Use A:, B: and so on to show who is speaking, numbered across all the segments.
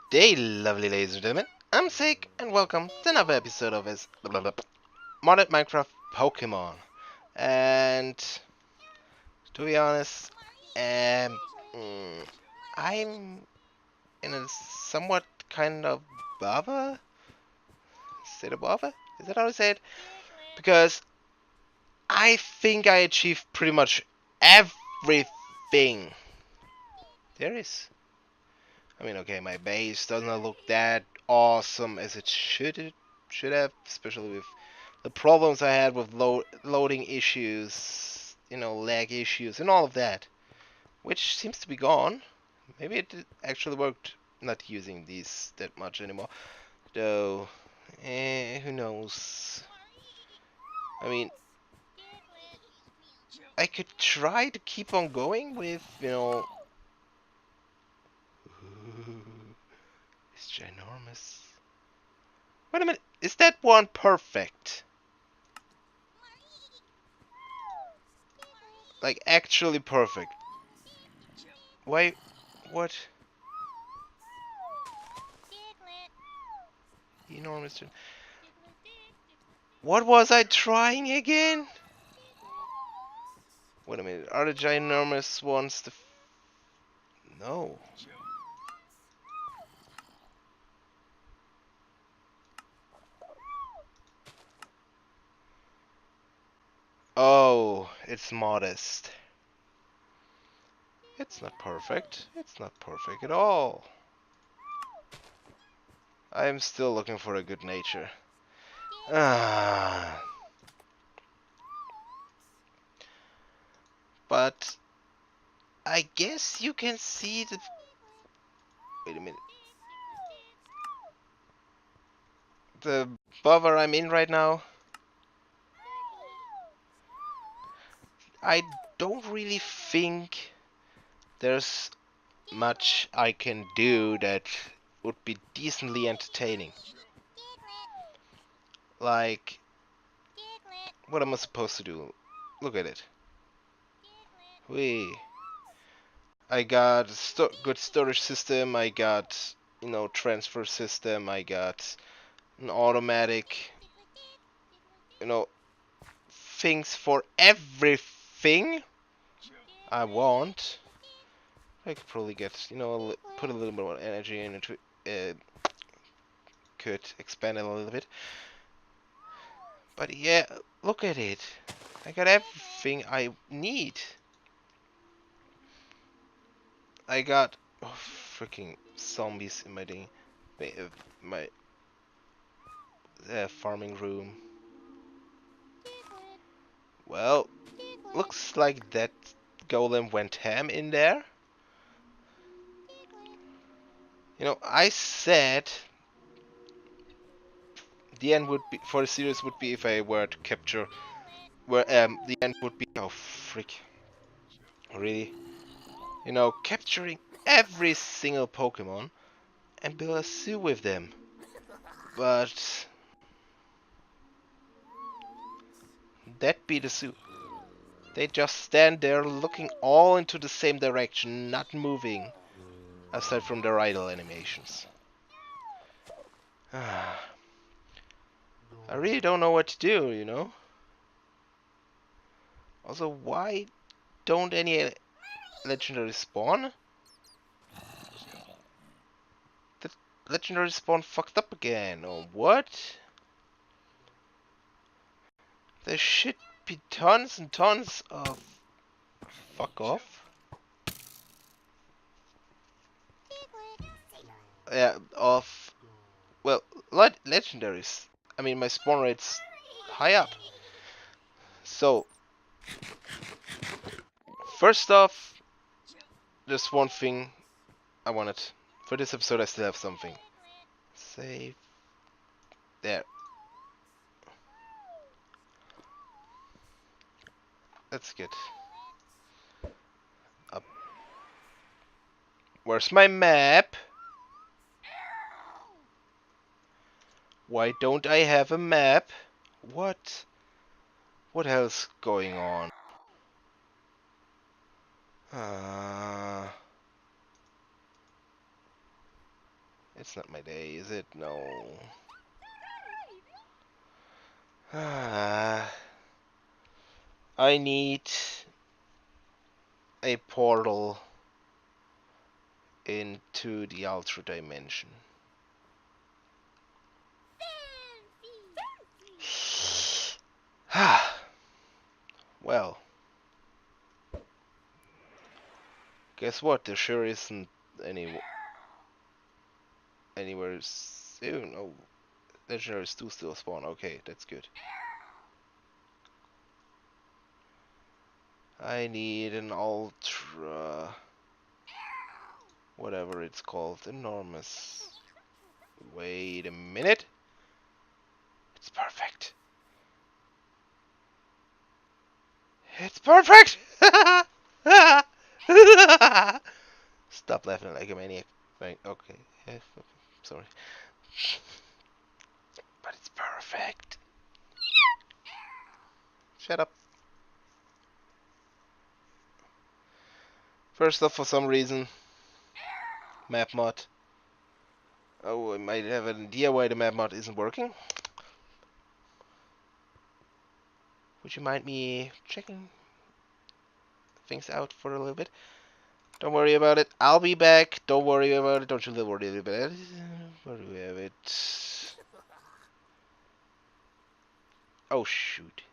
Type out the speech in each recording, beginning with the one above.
A: day, lovely ladies and gentlemen. I'm Zeyc, and welcome to another episode of his modded Minecraft Pokemon. And to be honest, um, mm, I'm in a somewhat kind of bother. State of bother? Is that how I say it? Because I think I achieved pretty much everything there is. I mean, okay, my base doesn't look that awesome as it should have, especially with the problems I had with loading issues, lag issues, and all of that, which seems to be gone. Maybe it actually worked not using these that much anymore, though. Who knows? I mean, I could try to keep on going with, it's ginormous. Wait a minute, is that one perfect? Like, actually perfect. Why? What? Enormous. What was I trying again? Wait a minute. Are the ginormous ones the? No. Oh, it's modest. It's not perfect. It's not perfect at all. I am still looking for a good nature. Ah. But I guess you can see the. Wait a minute. The bother I'm in right now. I don't really think there's much I can do that would be decently entertaining. Like, what am I supposed to do? Look at it. Wee. I got good storage system. I got, transfer system. I got an automatic, you know, things for everything I want. I could probably get, put a little bit more energy into it. Could expand it a little bit. But yeah, look at it. I got everything I need. I got freaking zombies in my thing, my farming room. Well, looks like that golem went ham in there. I said the end would be for the series would be if I were to capture where the end would be freak really capturing every single Pokemon and build a zoo with them. But that be the zoo. They just stand there looking all into the same direction, not moving, aside from their idle animations. I really don't know what to do. Also, why don't any legendary spawn? The legendary spawn fucked up again, or what? There should be tons and tons of... Fuck off. Yeah, of... Well, legendaries. I mean, my spawn rate's high up. So, first off, there's one thing I wanted. For this episode, I still have something. Save. There. That's good. Up. Where's my map? Why don't I have a map? What? What else going on? It's not my day, is it? No. I need a portal into the Ultra Dimension. Well, guess what? There sure isn't anywhere soon. Oh, legendaries do still spawn. Okay, that's good. I need an ultra, whatever it's called, enormous. Wait a minute. It's perfect. It's perfect. Stop laughing like a maniac. Right, okay. Sorry. But it's perfect. Shut up. First off, for some reason, map mod. Oh, I might have an idea why the map mod isn't working. Would you mind me checking things out for a little bit? Don't worry about it. I'll be back. Don't worry about it. Don't you worry about it. Where do we have it? Oh, shoot.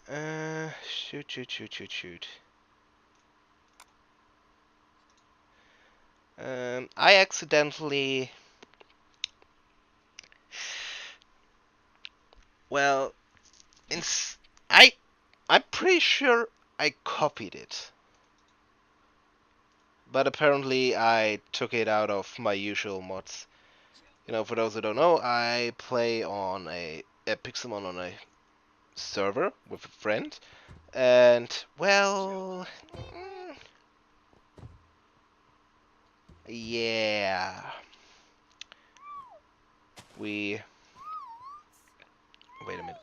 A: Shoot. I accidentally... Well, I'm pretty sure I copied it. But apparently I took it out of my usual mods. You know, for those who don't know, I play on a Pixelmon on a server with a friend. And, well... yeah... Wait a minute.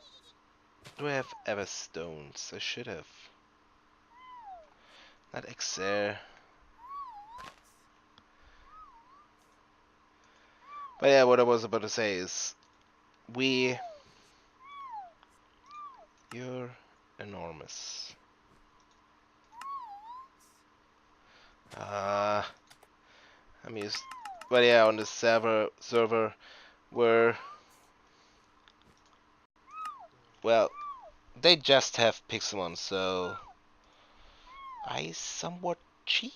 A: Do I have Everstones? I should have. Not Xer. But yeah, what I was about to say is... You're enormous. I'm used... But yeah, on the server where... Well, they just have Pixelmon, so... I somewhat cheat?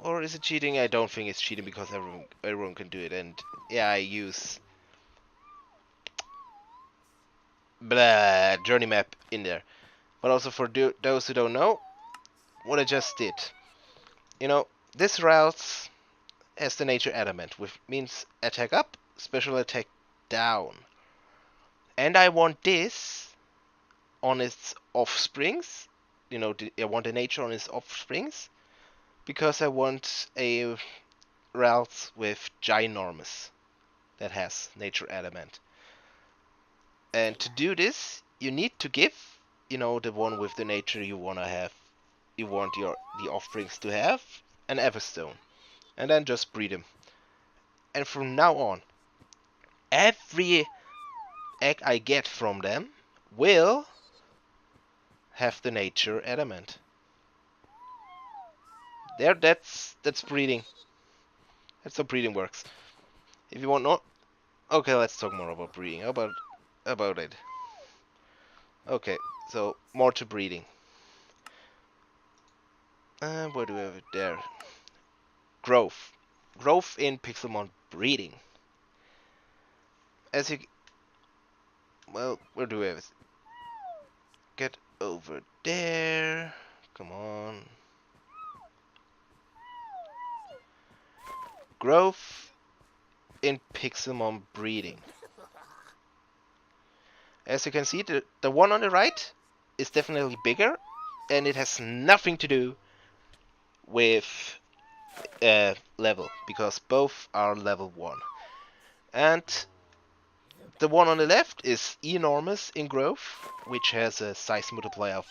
A: Or is it cheating? I don't think it's cheating because everyone can do it. And yeah, I use... journey map in there. But also for those who don't know, what I just did. You know, this route has the nature element, which means attack up, special attack down. And I want this on its offsprings. You know, I want the nature on its offsprings. Because I want a route with ginormous that has nature element. And to do this, you need to give, you know, the one with the nature you want the offsprings to have, an Everstone. And then just breed them. And from now on, every egg I get from them will have the nature element. There, that's breeding. That's how breeding works. If you want not, okay, let's talk more about breeding. How about it? Okay, so more to breeding. What do we have there? Growth in Pixelmon breeding. As you, well, where do we have it? Get over there. Come on. Growth in Pixelmon breeding. As you can see, the one on the right is definitely bigger, and it has nothing to do with level, because both are level 1. And the one on the left is enormous in growth, which has a size multiplier of...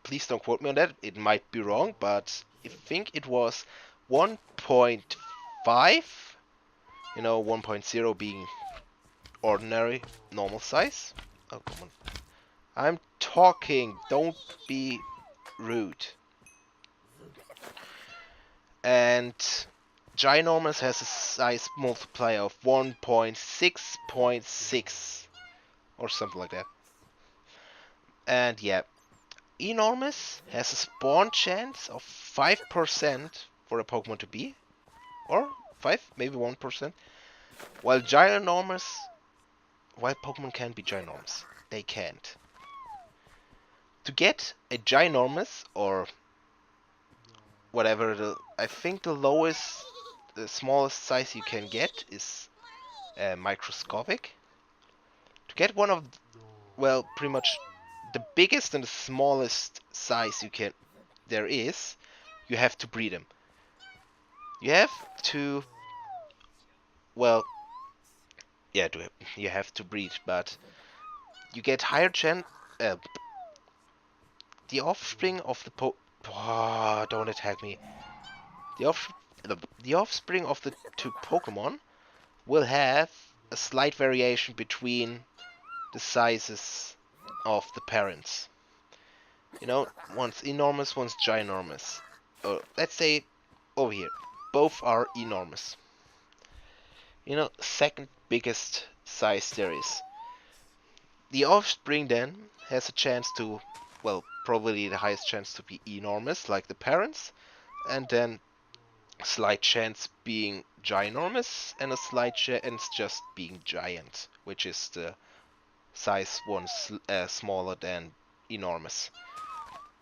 A: Please don't quote me on that, it might be wrong, but think it was 1.5. You know, 1.0 being ordinary, normal size. Oh, come on. I'm talking, don't be rude. And Ginormous has a size multiplier of 1.6.6 or something like that. And yeah, Enormous has a spawn chance of 5% for a Pokemon to be, or 5, maybe 1%. While Ginormous, while Pokemon can be Ginormous, they can't. To get a Ginormous, or whatever, I think the smallest size you can get is microscopic. To get one of, well, pretty much the biggest and the smallest size there is, you have to breed them. You have to, well, yeah, you have to breed, but you get higher chance. The offspring of oh, don't attack me. The off the offspring of the two Pokemon will have a slight variation between the sizes of the parents. You know, one's enormous, one's ginormous. Let's say over here, both are enormous. You know, second biggest size there is. The offspring then has a chance to, well, probably the highest chance to be enormous, like the parents, and then slight chance being ginormous, and a slight chance just being giant, which is the size one smaller than enormous.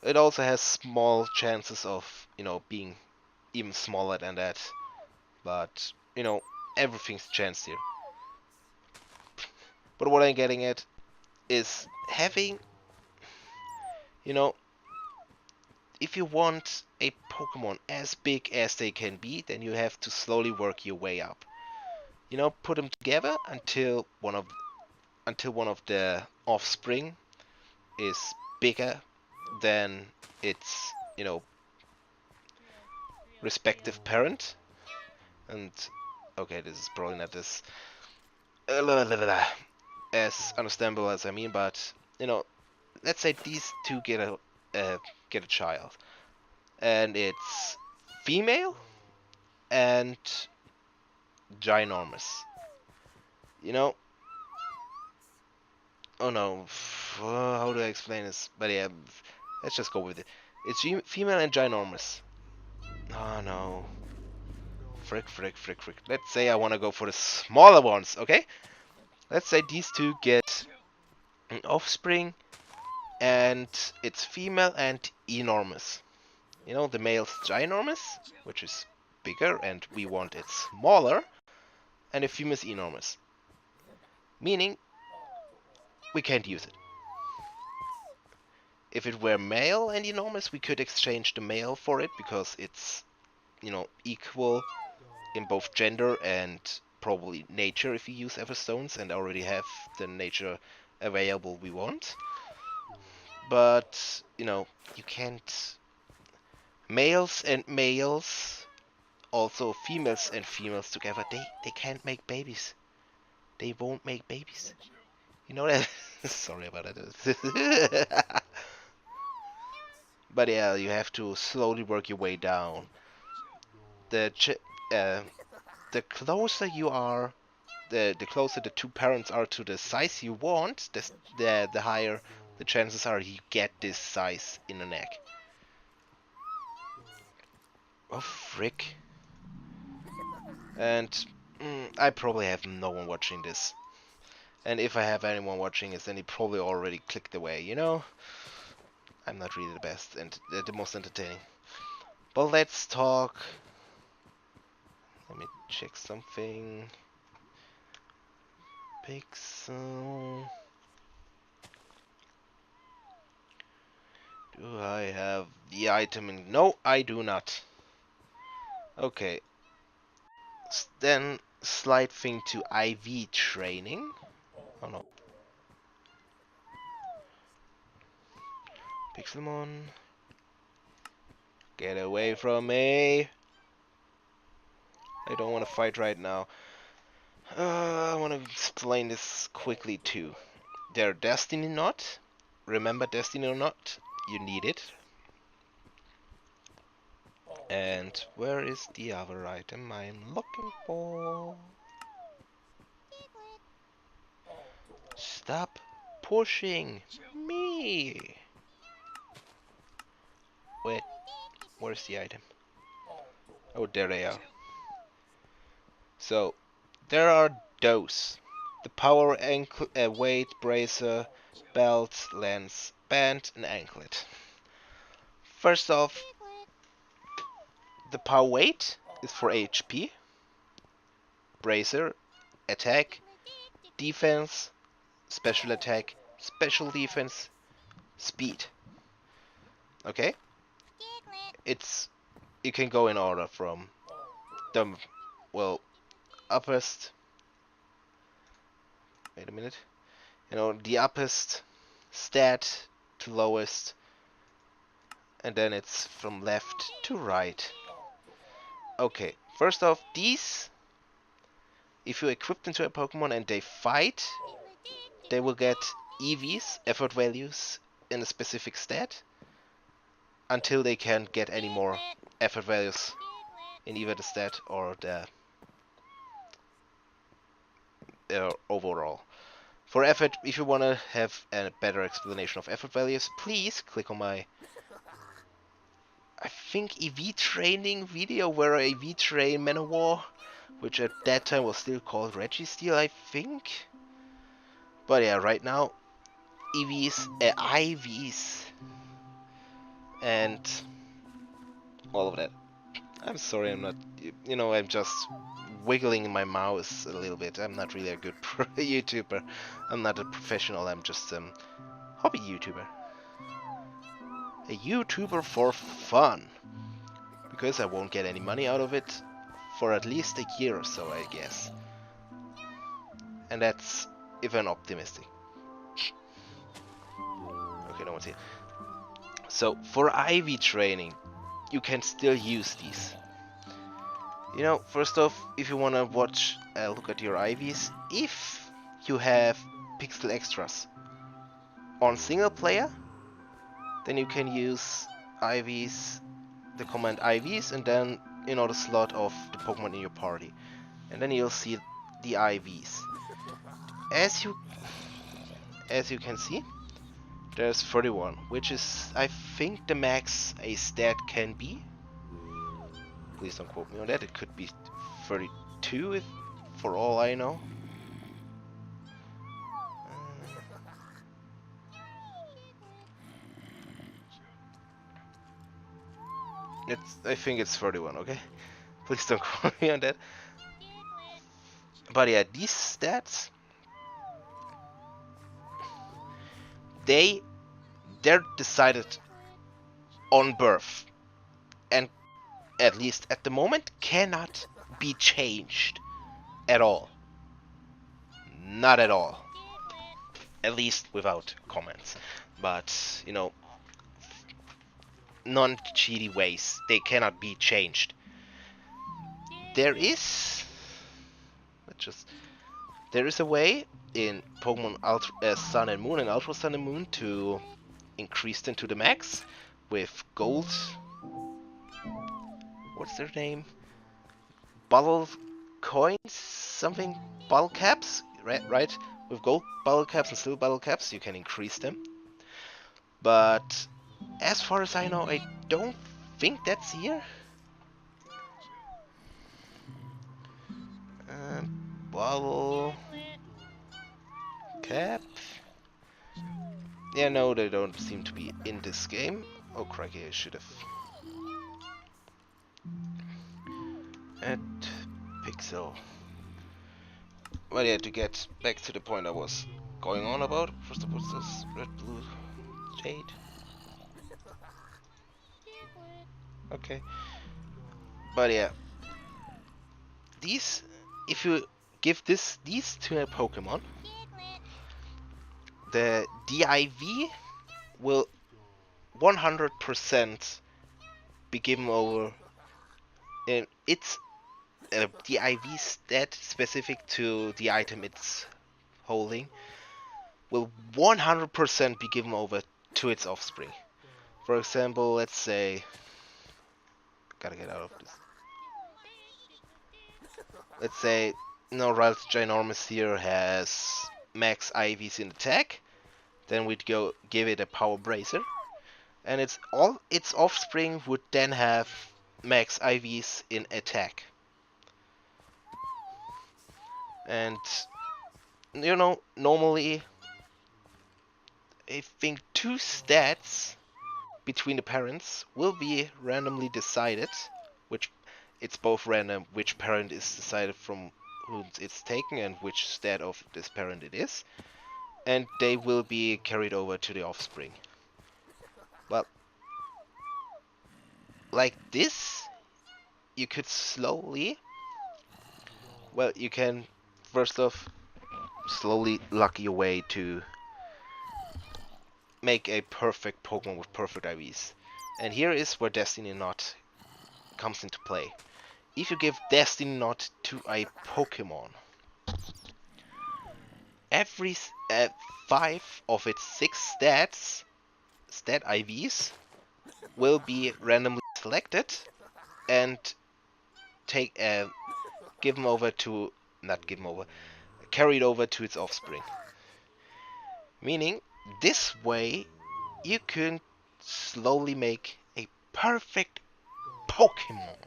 A: It also has small chances of, you know, being even smaller than that, but, you know, everything's chance here. But what I'm getting at is having, you know, if you want a Pokemon as big as they can be, then you have to slowly work your way up. You know, put them together until one of the offspring is bigger than its, you know, respective parent. And okay, this is probably not as understandable as I mean, but you know, let's say these two get a child, and it's female and ginormous. You know, oh no, how do I explain this? But yeah, let's just go with it. It's female and ginormous. Oh no. Frick. Let's say I want to go for the smaller ones, okay? Let's say these two get an offspring and it's female and enormous. You know, the male's ginormous, which is bigger, and we want it smaller, and the female's enormous. Meaning, we can't use it. If it were male and enormous, we could exchange the male for it, because it's, you know, equal in both gender and probably nature if you use Everstones and already have the nature available we want. But, you know, you can't. Males and males, also females and females together, they can't make babies. They won't make babies. You know that? Sorry about that. But yeah, you have to slowly work your way down. The closer you are, the closer the two parents are to the size you want, the higher the chances are you get this size in an egg. Oh frick. And I probably have no one watching this. And if I have anyone watching it, then he probably already clicked away, you know? I'm not really the best and the most entertaining. But let's talk. Let me check something. Pixel. Do I have the item in? No, I do not. Okay. Then slight thing to IV training. Oh no. Pixelmon. Get away from me. I don't want to fight right now. I want to explain this quickly too. Their Destiny Knot. Remember Destiny Knot? You need it. And where is the other item I'm looking for? Stop pushing me! Wait, where's the item? Oh, there they are. So, there are those. The power ankle, weight, bracer, belt, lens, band, and anklet. First off, the power weight is for HP, bracer, attack, defense, special attack, special defense, speed. Okay? You can go in order from the, well, uppest. Wait a minute. The uppest stat to lowest, and then it's from left to right. Okay, first off, these, if you equip them to a Pokemon and they fight, they will get EVs, effort values, in a specific stat, until they can't get any more effort values in either the stat or the overall. For effort, if you want to have a better explanation of effort values, please click on my, I think, EV training video where I EV train Manowar, which at that time was still called Registeel, I think. But yeah, right now, EVs, IVs, and all of that. I'm sorry, I'm not, I'm just wiggling my mouse a little bit. I'm not really a good YouTuber. I'm not a professional, I'm just a hobby YouTuber. A YouTuber for fun. Because I won't get any money out of it for at least a year or so, I guess. And that's if I'm optimistic. Okay, no one's here. So, for IV training, you can still use these. First off, if you want to look at your IVs, if you have pixel extras on single player, then you can use IVs, the command IVs, and then, the slot of the Pokemon in your party. And then you'll see the IVs. As you can see, there's 31, which is, I think, the max a stat can be. Please don't quote me on that. It could be 32 for all I know. I think it's 31, okay? Please don't quote me on that. But yeah, these stats, they're decided on birth, and at least at the moment cannot be changed at all. Not at all. At least without comments. But, non-cheaty ways, they cannot be changed. There is a way in Pokemon Sun and Moon and Ultra Sun and Moon to increase them to the max with gold. What's their name? Bottle coins? Something? Bottle caps? Right? With gold bottle caps and silver bottle caps, you can increase them. But as far as I know, I don't think that's here. Bottle cap. Yeah, no, they don't seem to be in this game. Oh, crikey, I should have. And pixel. Well, yeah, to get back to the point I was going on about. First of all, this red, blue, jade. Okay. But yeah, if you give these to a Pokemon, the DIV will 100% be given over, and it's the IV stat specific to the item it's holding will 100% be given over to its offspring. For example, let's say, gotta get out of this. Let's say, Ralph Ginormous here has max IVs in attack. Then we'd go give it a power bracer, and its offspring would then have max IVs in attack. And normally I think two stats between the parents will be randomly decided, which it's both random which parent is decided from who it's taken and which stat of this parent it is, and they will be carried over to the offspring. Well, like this, you could you can first off slowly luck your way to make a perfect Pokemon with perfect IVs. And here is where Destiny Knot comes into play. If you give Destiny Knot to a Pokemon, every 5 of its 6 stat IVs, will be randomly selected and given over to, not given over, carried over to its offspring. Meaning, this way, you can slowly make a perfect Pokemon.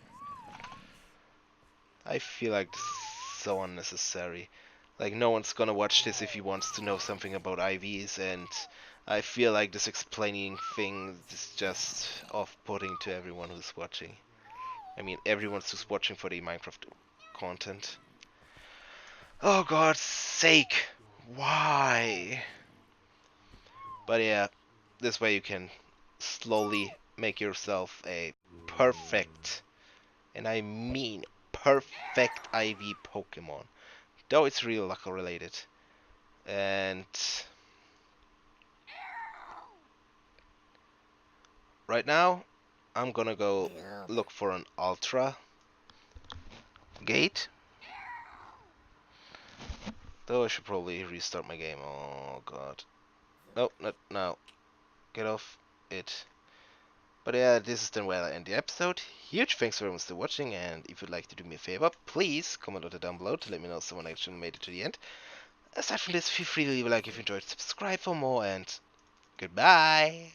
A: I feel like this is so unnecessary. Like, no one's gonna watch this if he wants to know something about IVs, and I feel like this explaining thing is just off-putting to everyone who's watching. I mean, everyone's just watching for the Minecraft content. Oh God's sake! Why? But yeah, this way you can slowly make yourself a perfect, and I mean perfect IV Pokemon. Though it's real luck related. And right now, I'm gonna go look for an Ultra Gate. Though I should probably restart my game. Oh God. Nope, not now. Get off it. But yeah, this is then where I end the episode. Huge thanks for everyone still watching, and if you'd like to do me a favor, please comment down below to let me know if someone actually made it to the end. Aside from this, feel free to leave a like if you enjoyed, subscribe for more, and goodbye!